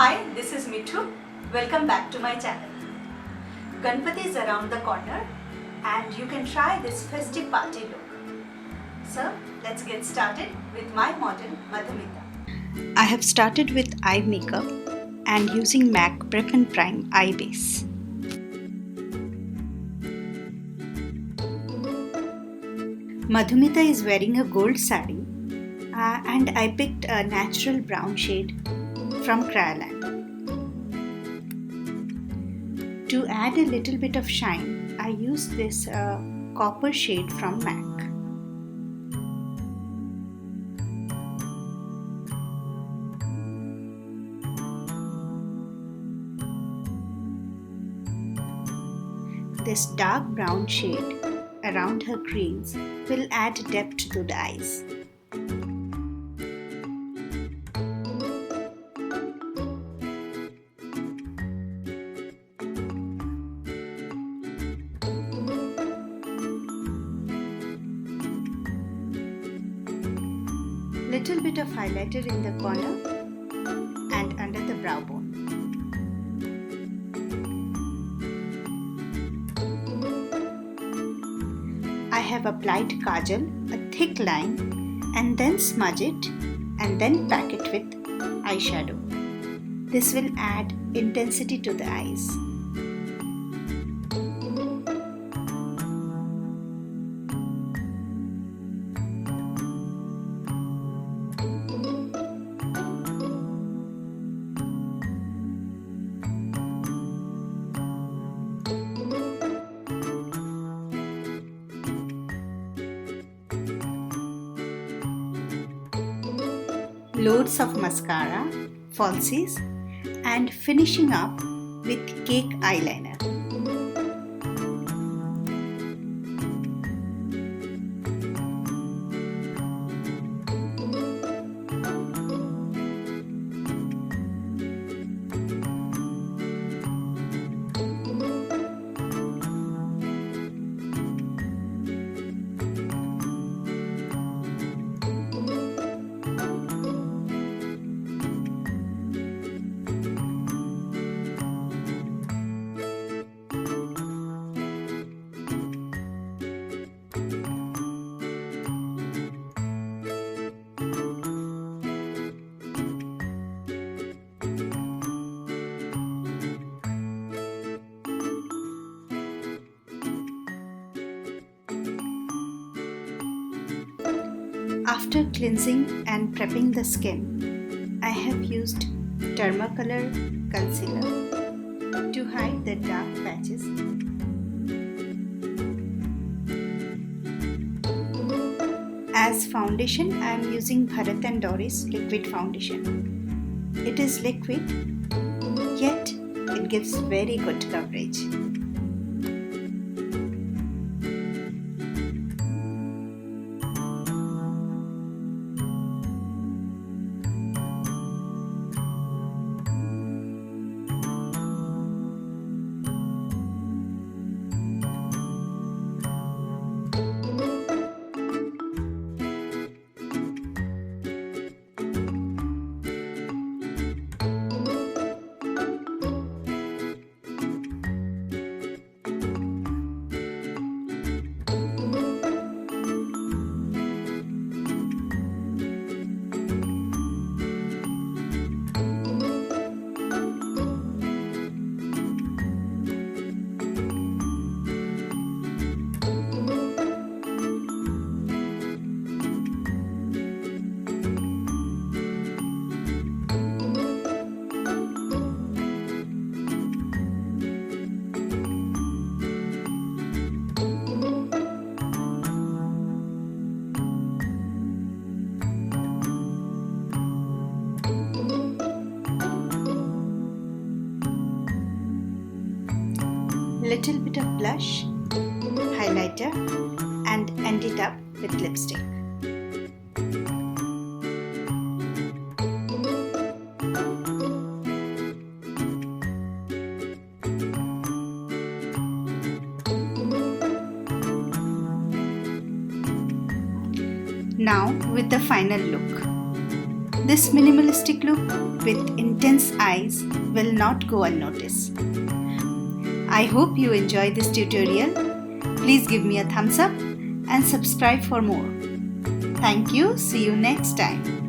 Hi, this is Mithu. Welcome back to my channel. Ganpati is around the corner and you can try this festive party look. So let's get started with my model Madhumita. I have started with eye makeup and using MAC Prep and Prime eye base. Madhumita is wearing a gold sari and I picked a natural brown shade from KRYOLAN. To add a little bit of shine, I used this copper shade from MAC. This dark brown shade around her crease will add depth to the eyes. Little bit of highlighter in the corner and under the brow bone. I have applied kajal, a thick line, and then smudge it and then pack it with eyeshadow. This will add intensity to the eyes. Loads of mascara, falsies, and finishing up with cake eyeliner. After cleansing and prepping the skin, I have used DERMACOLOR concealer to hide the dark patches. As foundation, I am using Bharat and Dorris liquid foundation. It is liquid, yet it gives very good coverage. Little bit of blush, highlighter, and end it up with lipstick. Now with the final look. This minimalistic look with intense intense eyes will not go unnoticed. I hope you enjoyed this tutorial. Please give me a thumbs up and subscribe for more. Thank you. See you next time.